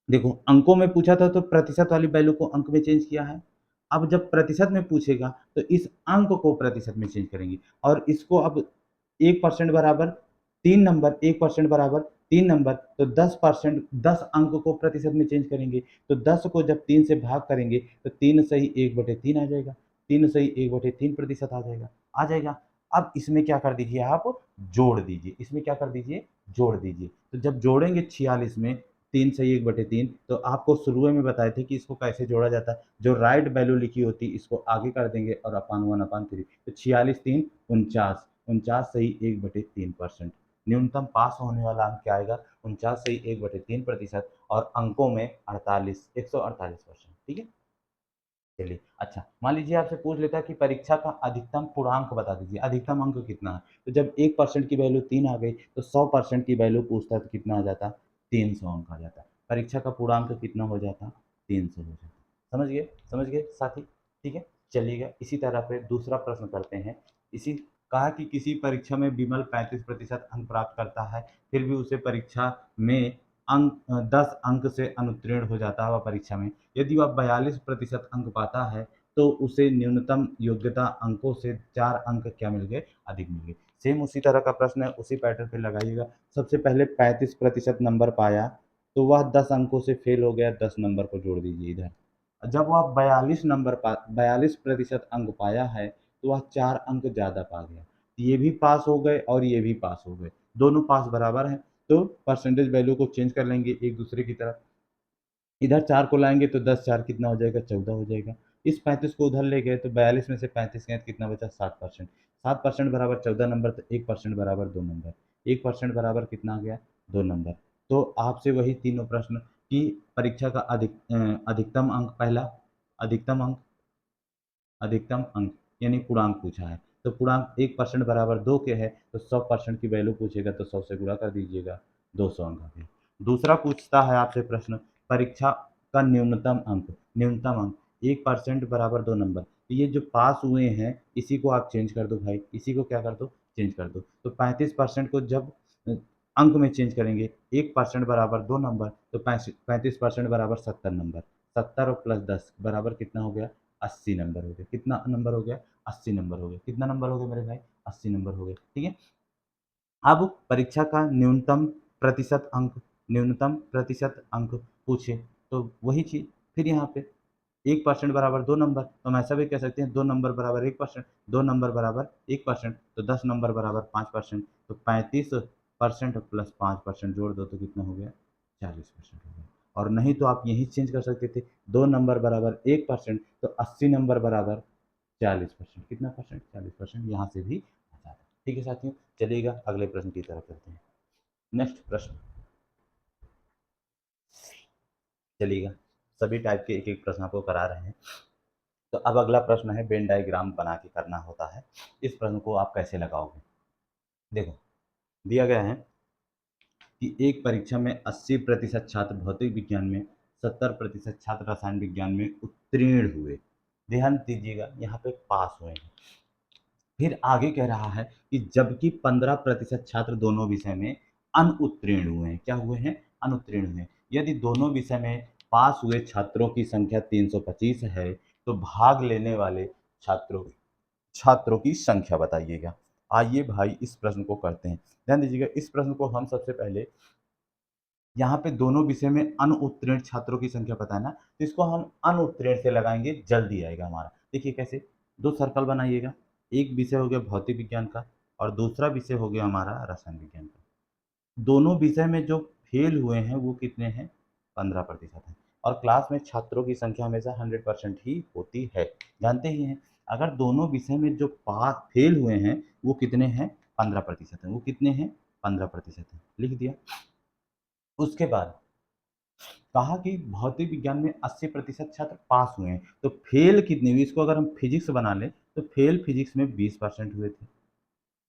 देखो अंकों में पूछा था तो प्रतिशत वाली वैल्यू को अंक में चेंज किया है। अब जब प्रतिशत में पूछेगा तो इस अंक को प्रतिशत में चेंज करेंगे और इसको अब 1% बराबर 3 नंबर 1% बराबर 3 नंबर तो 10% 10 अंक को प्रतिशत में चेंज करेंगे। तो 10 को जब 3 से भाग करेंगे तो 3 सही 1/3 आ जाएगा। 3 सही 1/3 प्रतिशत आ जाएगा। आ जाएगा। अब इसमें क्या कर दीजिए आप जोड़ दीजिए। इसमें क्या कर दीजिए जोड़ दीजिए। तो जब जोड़ेंगे 46 में 3 सही 1/3 तो आपको शुरू में बताए थे कि इसको कैसे जोड़ा जाता है। जो राइट वैल्यू लिखी होती है इसको आगे कर देंगे और अपान 1/3 तो 46 3 49 49 सही 1/3%। न्यूनतम पास होने वाला अंक क्या आएगा 49 सही 1/3% और अंकों में 48 148%। ठीक है। चलिए अच्छा मान लीजिए आपसे पूछ लेता है कि परीक्षा का अधिकतम पूर्णांक बता दीजिए अधिकतम अंक कितना है। तो जब 1% की वैल्यू 3 आ गई तो 100% की वैल्यू पूछता है तो कितना आ जाता 300 अंक आ जाता। परीक्षा का पूर्णांक कितना हो जाता 300 हो जाता। समझ गए साथी। ठीक है। चलिएगा इसी तरह पे दूसरा प्रश्न करते हैं। इसी कहा कि किसी परीक्षा में विमल 35% अंक प्राप्त करता है फिर भी उसे परीक्षा में अंक 10 अंक से अनुत्तीर्ण हो जाता है वह परीक्षा में। यदि वह 42% अंक पाता है तो उसे न्यूनतम योग्यता अंकों से 4 अंक क्या मिल गए अधिक मिल गए। सेम उसी तरह का प्रश्न है उसी पैटर्न पे लगाइएगा। सबसे पहले 35% नंबर पाया तो वह 10 अंकों से फेल हो गया 10 नंबर को जोड़ दीजिए इधर। जब वह 42% अंक पाया है तो वह 4 अंक ज़्यादा पा गया। ये भी पास हो गए और ये भी पास हो गए। दोनों पास बराबर हैं तो परसेंटेज वैल्यू को चेंज कर लेंगे एक दूसरे की तरफ। इधर 4 को लाएंगे तो 10 4 कितना हो जाएगा 14 हो जाएगा। इस 35 को उधर ले गए तो 42 में से 35 गए तो कितना बचा 60%। 60% बराबर 14 नंबर तो 1% बराबर 2 नंबर। 1% बराबर कितना आ गया 2 नंबर। तो आपसे वही तीनों प्रश्न कि परीक्षा का अधिकतम अंक पहला अधिकतम अंक अधिकतम अंक यानी पूर्णांक पूछा है। तो पूर्णांक 1% बराबर 2 के है तो 100% की वैल्यू पूछेगा तो 100 से गुणा कर दीजिएगा 200 अंक आ गया। दूसरा पूछता है आपसे प्रश्न परीक्षा का न्यूनतम अंक 1% बराबर 2 नंबर। तो ये जो पास हुए हैं इसी को आप चेंज कर दो भाई इसी को क्या कर दो चेंज कर दो। तो 35% को जब अंक में चेंज करेंगे 1% बराबर 2 नंबर तो 35% बराबर 70 नंबर। 70 और प्लस 10 बराबर कितना हो गया 80 नंबर हो गया। कितना नंबर हो गया 80 नंबर हो गया। कितना नंबर हो गया मेरे भाई 80 नंबर हो गए। ठीक है। अब परीक्षा का न्यूनतम प्रतिशत अंक पूछे तो वही चीज़ फिर यहाँ पे 1% बराबर 2 नंबर तो हम ऐसा भी कह सकते हैं 2 नंबर बराबर 1%। 2 नंबर बराबर 1% तो 10 नंबर बराबर 5% तो 35% प्लस 5% जोड़ दो तो कितना हो गया 40% हो गया। और नहीं तो आप यही चेंज कर सकते थे 2 नंबर बराबर 1% तो 80 नंबर बराबर 40%। कितना परसेंट 40% यहाँ से भी आ जाता है। ठीक है साथियों चलिएगा अगले प्रश्न की तरफ चलते हैं। नेक्स्ट प्रश्न चलिएगा सभी टाइप के एक एक प्रश्न आपको करा रहे हैं। तो अब अगला प्रश्न है वेन डायग्राम बना के करना होता है। इस प्रश्न को आप कैसे लगाओगे। देखो दिया गया है कि एक परीक्षा में 80% छात्र भौतिक विज्ञान में 70% छात्र रसायन विज्ञान में उत्तीर्ण हुए। ध्यान दीजिएगा यहाँ पे पास हुए हैं। फिर आगे कह रहा है कि जबकि 15% छात्र दोनों विषय में अनुत्तीर्ण हुए हैं। क्या हुए हैं अनुत्तीर्ण हुए। यदि दोनों विषय में पास हुए छात्रों की संख्या 325 है तो भाग लेने वाले छात्रों छात्रों की संख्या बताइएगा। आइए भाई इस प्रश्न को करते हैं। ध्यान दीजिएगा इस प्रश्न को हम सबसे पहले यहाँ पे दोनों विषय में अनुत्तीर्ण छात्रों की संख्या पता है ना तो इसको हम अनुत्तीर्ण से लगाएंगे जल्दी आएगा हमारा। देखिए कैसे दो सर्कल बनाइएगा। एक विषय हो गया भौतिक विज्ञान का और दूसरा विषय हो गया हमारा रसायन विज्ञान का। दोनों विषय में जो फेल हुए हैं वो कितने हैं 15% हैं। और क्लास में छात्रों की संख्या हमेशा 100% ही होती है जानते ही हैं। अगर दोनों विषय में जो पास फेल हुए हैं वो कितने हैं 15% हैं। वो कितने हैं 15% हैं लिख दिया। उसके बाद कहा कि भौतिक विज्ञान में 80% छात्र पास हुए हैं तो फेल कितने हुए। इसको अगर हम फिजिक्स बना लें तो फेल फिजिक्स में 20% हुए थे।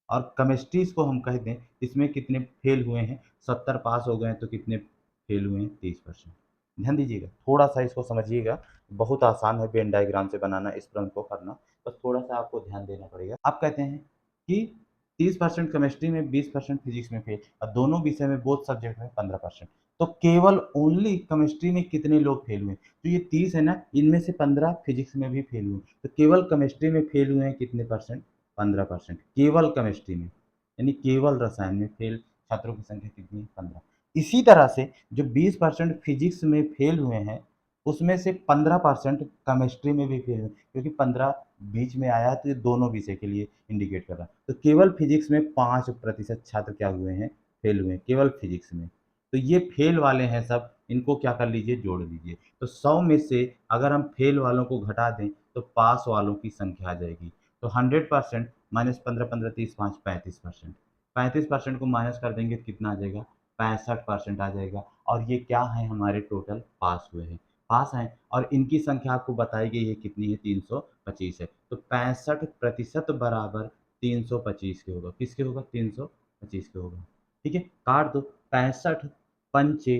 और केमिस्ट्री इसको हम कह दें इसमें कितने फेल हुए हैं 70 पास हो गए हैं तो कितने फेल हुए हैं 30%। ध्यान दीजिएगा थोड़ा सा इसको समझिएगा। बहुत आसान है वेन डायग्राम से बनाना इस प्रश्न को करना। बस थोड़ा सा आपको ध्यान देना पड़ेगा। आप कहते हैं कि 30% केमिस्ट्री में, 20% फिजिक्स में फेल, और दोनों विषय में बोथ सब्जेक्ट में 15%। तो केवल ओनली केमिस्ट्री में कितने लोग फेल हुए? तो ये 30 है ना, इनमें से 15 फिजिक्स में भी फेल हुए, तो केवल केमिस्ट्री में फेल हुए हैं कितने परसेंट? 15%, केवल केमिस्ट्री में। यानी केवल रसायन में फेल छात्रों की संख्या कितनी है? 15। इसी तरह से जो 20% फिजिक्स में फेल हुए हैं, उसमें से 15% केमिस्ट्री में भी फेल हुए, क्योंकि 15 बीच में आया है, तो ये दोनों विषय के लिए इंडिकेट कर रहा है। तो केवल फिजिक्स में 5% छात्र क्या हुए हैं? फेल हुए हैं, केवल फिजिक्स में। तो ये फेल वाले हैं सब, इनको क्या कर लीजिए? जोड़ लीजिए। तो 100 में से अगर हम फेल वालों को घटा दें तो पास वालों की संख्या आ जाएगी। तो 100% माइनस 15, 15, 30, 5, 35%। 35% को माइनस कर देंगे तो कितना आ जाएगा? 65% आ जाएगा। और ये क्या है? हमारे टोटल पास हुए हैं, पास हैं। और इनकी संख्या आपको बताई गई है कितनी है? 325 है। तो 65% बराबर 325 के होगा। किसके होगा? 325 के होगा। ठीक है, काट दो। 65 पंचे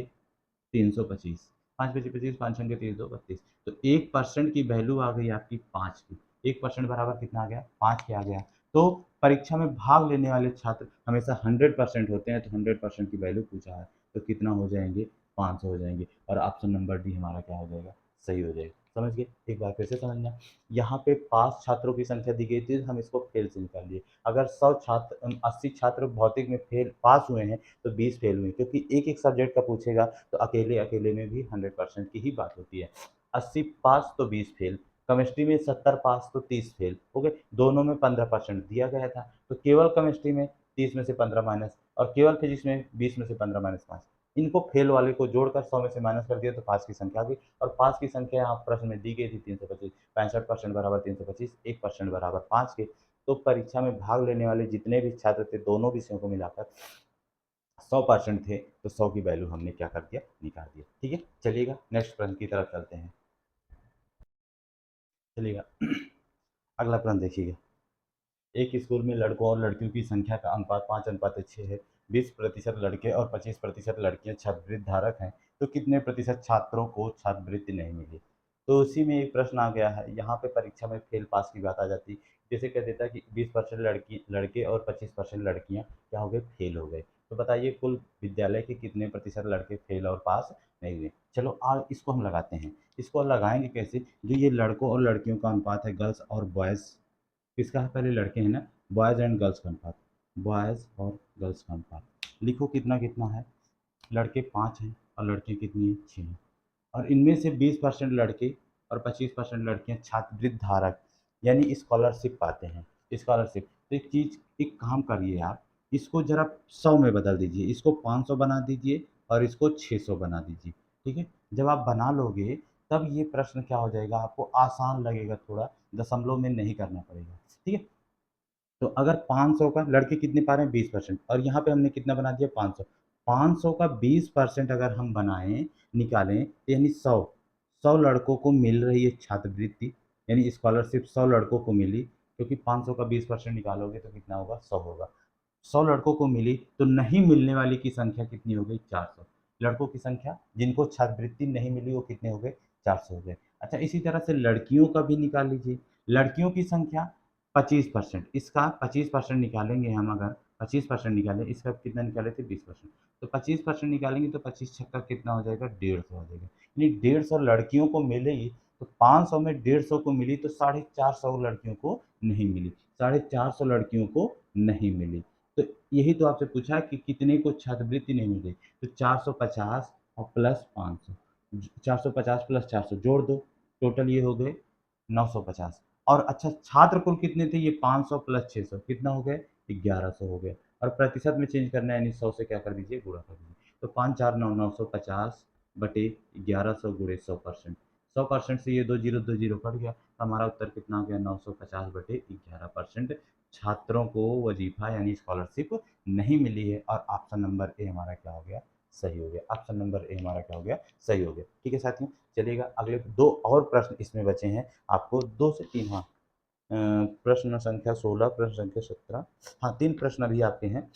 325, 5 पचे 25, 5 छंगे 332। तो 1% की वैल्यू आ गई आपकी 5 की। 1% बराबर कितना आ गया? 5 के आ गया। तो परीक्षा में भाग लेने वाले छात्र हमेशा 100% होते हैं, तो 100% की वैल्यू पूछा है, तो कितना हो जाएंगे? 500 हो जाएंगे। और ऑप्शन नंबर डी हमारा क्या हो जाएगा? सही हो जाएगा। समझ गए? एक बार फिर से समझना। यहाँ पे पास छात्रों की संख्या दी गई थी, हम इसको फेल से निकाल लिए। अगर 100 छात्र 80 छात्र भौतिक में फेल पास हुए हैं, तो 20 फेल हुए, क्योंकि एक एक सब्जेक्ट का पूछेगा, तो अकेले अकेले में भी 100% की ही बात होती है। 80 पास तो 20 फेल, केमिस्ट्री में 70 पास तो 30 फेल हो गए। दोनों में 15% दिया गया था, तो केवल केमिस्ट्री में 30 में से 15 माइनस, और केवल फिजिक्स में 20 में से 15 माइनस 5। इनको फेल वाले को जोड़कर 100 में से माइनस कर दिया, तो पास की संख्या आ गई। और पास की संख्या यहाँ प्रश्न में दी गई थी 325। 65% बराबर 325, 1% बराबर 5 के। तो परीक्षा में भाग लेने वाले जितने भी छात्र थे, दोनों विषयों को मिलाकर 100% थे, तो 100 की वैल्यू हमने क्या कर दिया? निकाल दिया। ठीक है, चलिएगा नेक्स्ट प्रश्न की तरफ चलते हैं। चलिएगा अगला प्रश्न देखिएगा। एक स्कूल में लड़कों और लड़कियों की संख्या का अनुपात 5:6 है। 20% लड़के और 25% लड़कियां छात्रवृत्ति धारक हैं, तो कितने प्रतिशत छात्रों को छात्रवृत्ति नहीं मिली? तो उसी में एक प्रश्न आ गया है। यहाँ पे परीक्षा में फेल पास की बात आ जाती। जैसे कह देता कि 20% लड़की लड़के और 25% लड़कियां क्या हो गए? फेल हो गए। तो बताइए कुल विद्यालय के कितने प्रतिशत लड़के फेल और पास नहीं हुए? चलो आज इसको हम लगाते हैं। इसको लगाएंगे कैसे? जो ये लड़कों और लड़कियों का अनुपात है, गर्ल्स और बॉयज़, किसका है? पहले लड़के हैं ना, बॉयज़ एंड गर्ल्स का अनुपात, बॉयज़ और गर्ल्स का अनुपात लिखो कितना कितना है। लड़के 5 हैं और लड़कियाँ कितनी हैं? 6 हैं। और इनमें से 20% लड़के और 25% लड़कियाँ छात्रवृत्ति धारक यानी स्कॉलरशिप पाते हैं। स्कॉलरशिप, तो एक चीज़, एक काम करिए आप, इसको ज़रा 100 में बदल दीजिए, इसको 500 बना दीजिए और इसको 600 बना दीजिए। ठीक है, जब आप बना लोगे तब ये प्रश्न क्या हो जाएगा? आपको आसान लगेगा थोड़ा, दशमलव में नहीं करना पड़ेगा। ठीक है, तो अगर 500 का लड़के कितने पा रहे हैं? 20%, और यहाँ पे हमने कितना बना दिया? 500। 500 का 20% अगर हम बनाएं, निकालें, तो यानी 100, 100 लड़कों को मिल रही है छात्रवृत्ति, यानी स्कॉलरशिप 100 लड़कों को मिली, क्योंकि 500 का 20% निकालोगे तो कितना होगा? 100 होगा। 100 लड़कों को मिली, तो नहीं मिलने वाली की संख्या कितनी हो गई? 400। लड़कों की संख्या जिनको छात्रवृत्ति नहीं मिली वो कितने हो गए? 400 हो गए। अच्छा, इसी तरह से लड़कियों का भी निकाल लीजिए। लड़कियों की संख्या 25%, इसका 25% निकालेंगे हम, अगर 25% निकालें, इसका कितना निकाले थे? 20%। तो 25% निकालेंगे तो 25 छक्का कितना हो जाएगा? 150 हो जाएगा। यानी 150 लड़कियों को मिलेगी, तो 500 में 150 को मिली, तो 450 लड़कियों को नहीं मिली, 450 लड़कियों को नहीं मिली। तो यही तो आपसे पूछा है कि कितने को छात्रवृत्ति नहीं मिली। तो 450 और प्लस 500, 450 प्लस 400 जोड़ दो, टोटल ये हो गए 950। और अच्छा, छात्र कुल कितने थे? ये 500 प्लस 600 कितना हो गए? 1100 हो गए। और प्रतिशत में चेंज करना है, यानी 100 से क्या कर दीजिए? गुणा कर दीजिए। तो 5 4 9, 950 बटे 1100 गुणे 100%। 100% से ये दो जीरो कट गया, तो हमारा उत्तर कितना आ गया? 950 बटे 11%। छात्रों को वजीफा यानी स्कॉलरशिप नहीं मिली है, और ऑप्शन नंबर ए हमारा क्या हो गया? सही हो गया। ऑप्शन नंबर ए हमारा क्या हो गया? सही हो गया। ठीक है साथियों, चलिएगा अगले दो और प्रश्न इसमें बचे हैं आपको, 2 से 3, हाँ, प्रश्न संख्या 16, प्रश्न संख्या 17, हाँ 3 प्रश्न अभी आपके हैं,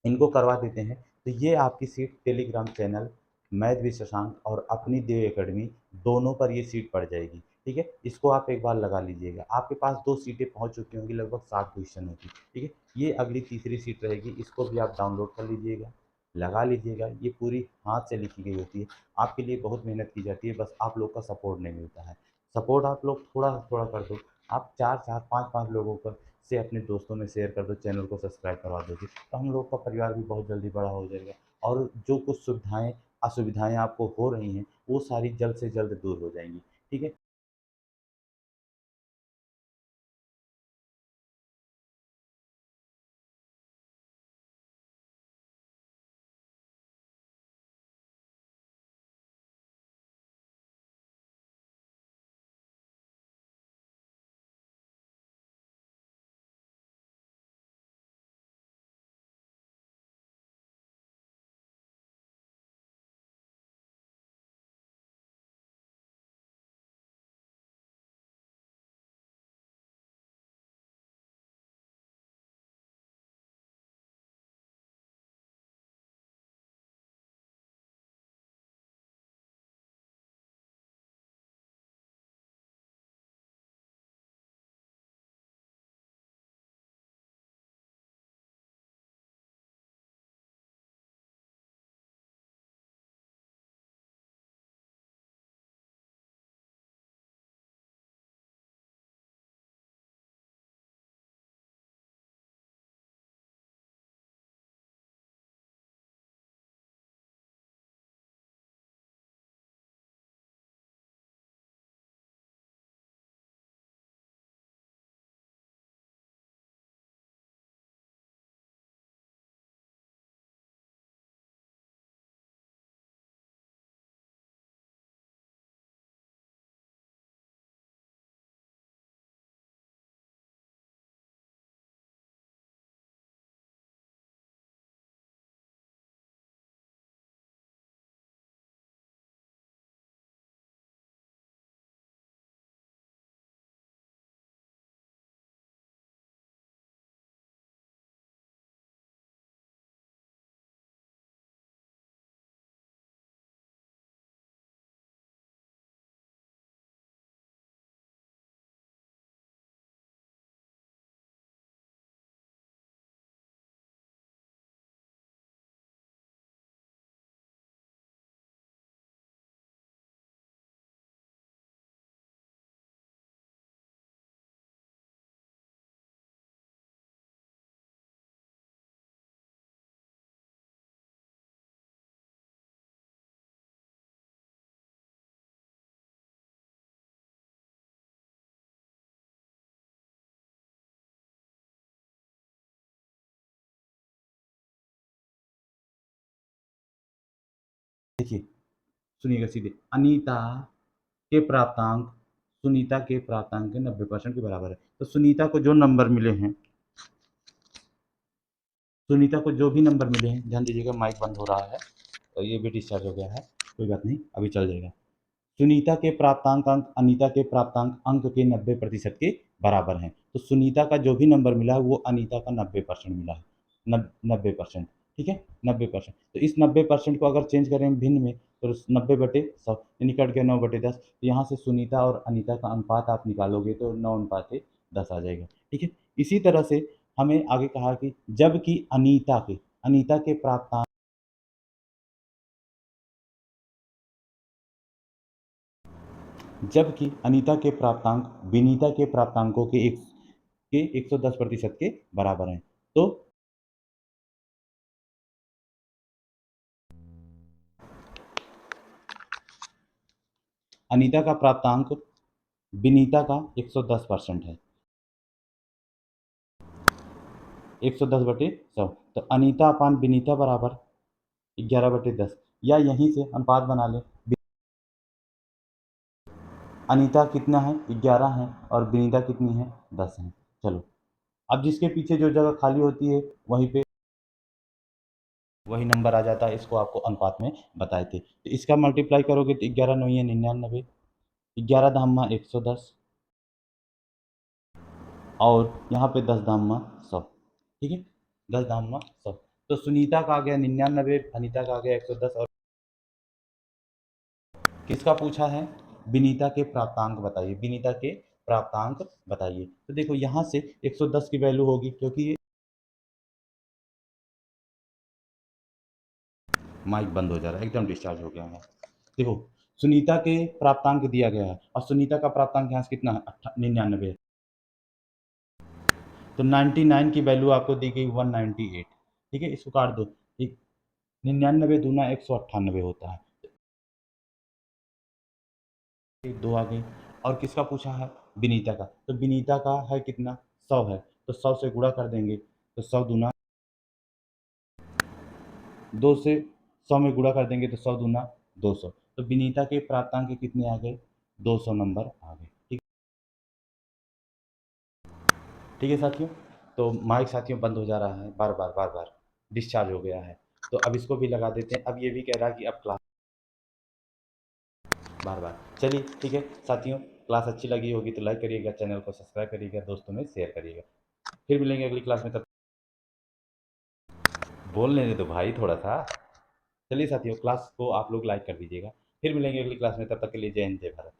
इनको करवा देते हैं। तो ये आपकी seat Telegram channel math with Shashank और अपनी देव एकेडमी दोनों पर ये सीट पड़ जाएगी। ठीक है, इसको आप एक बार लगा लीजिएगा। आपके पास 2 सीटें पहुँच चुकी होंगी, लगभग 7 क्वेश्चन होगी, ठीक है। ये अगली तीसरी सीट रहेगी, इसको भी आप डाउनलोड कर लीजिएगा, लगा लीजिएगा। ये पूरी हाथ से लिखी गई होती है, आपके लिए बहुत मेहनत की जाती है, बस आप लोग का सपोर्ट नहीं मिलता है। सपोर्ट आप लोग थोड़ा-थोड़ा कर दो, आप 4-4, 5-5 लोगों को से अपने दोस्तों में शेयर कर दो, चैनल को सब्सक्राइब करवा दोगे, तो हम लोग का परिवार भी बहुत जल्दी बड़ा हो जाएगा और जो कुछ सुविधाएँ, असुविधाएँ आपको हो रही हैं, वो सारी जल्द से जल्द दूर हो जाएँगी, ठीक है। देखिए, सुनिएगा सीधे, अनीता के प्राप्तांक सुनीता के प्राप्तांक के 90% के बराबर है। तो सुनीता को जो नंबर मिले हैं, सुनीता को जो भी नंबर मिले हैं, ध्यान दीजिएगा माइक बंद हो रहा है और ये भी डिस्चार्ज हो गया है, कोई बात नहीं, अभी चल जाएगा। सुनीता के प्राप्तांक अंक अनीता के प्राप्तांक अंक के 90% के बराबर हैं। तो सुनीता का जो भी नंबर मिला है वो अनीता का 90% मिला है। 90%, ठीक है, 90%। तो इस 90% को अगर चेंज करें भिन्न में, तो 90/100 यानी कट गया 9/10। तो यहाँ से सुनीता और अनीता का अनुपात आप निकालोगे तो 9:10 आ जाएगा, ठीक है। इसी तरह से हमें आगे कहा कि जबकि अनीता के प्राप्तांक जबकि अनीता के प्राप्तांक विनीता के प्राप्तांकों के 110% के बराबर हैं। तो अनीता का प्राप्तांक विनीता का 110% है, 110/100। तो अनीता अपान विनीता बराबर 11/10, या यहीं से अनुपात बना लें। अनीता कितना है, 11 है, और विनीता कितनी है, 10 है। चलो, अब जिसके पीछे जो जगह खाली होती है वहीं पे वही नंबर आ जाता है, इसको आपको अनुपात में बताए थे। तो इसका मल्टीप्लाई करोगे तो 11 9 99, 11 धामा 110, और यहाँ पे 10 धामा 100, ठीक है, 10 धामा 100। तो सुनीता का आ गया 99, अनीता का आ गया 110, और किसका पूछा है, विनीता के प्राप्तांक बताइए, विनीता के प्राप्तांक बताइए। तो देखो यहाँ से 110 की वैल्यू होगी, क्योंकि ये माइक बंद हो जा रहा है, एकदम डिस्चार्ज हो गया है। देखो सुनीता के प्राप्तांक दिया गया है और सुनीता का प्राप्तांक यहाँ से कितना है, 99 है। तो 99 की वैल्यू आपको दी गई 198। ठीक है, इसको काट दो। ठीक, 99 दूना 198 होता है। दो आ गई। और किसका पूछा है, विनीता का। तो विनीता का है कितना, 100 है, तो 100 से गुणा कर देंगे, तो 100 दूना 2 से 100 में गुणा कर देंगे तो 100 दूना 200। तो विनीता के प्राप्तांक कितने आ गए, 200 नंबर आ गए। ठीक, ठीक है साथियों। तो माइक साथियों बंद हो जा रहा है, बार बार बार बार डिस्चार्ज हो गया है। तो अब इसको भी लगा देते हैं। अब ये भी कह रहा है कि अब क्लास बार बार। चलिए ठीक है साथियों, क्लास अच्छी लगी होगी तो लाइक करिएगा, चैनल को सब्सक्राइब करिएगा, दोस्तों में शेयर करिएगा। फिर मिलेंगे अगली क्लास में। तब बोल लेने दो भाई थोड़ा सा। चलिए साथियों, क्लास को आप लोग लाइक कर दीजिएगा। फिर मिलेंगे अगली क्लास में, तब तक के लिए जय हिंद जय भारत।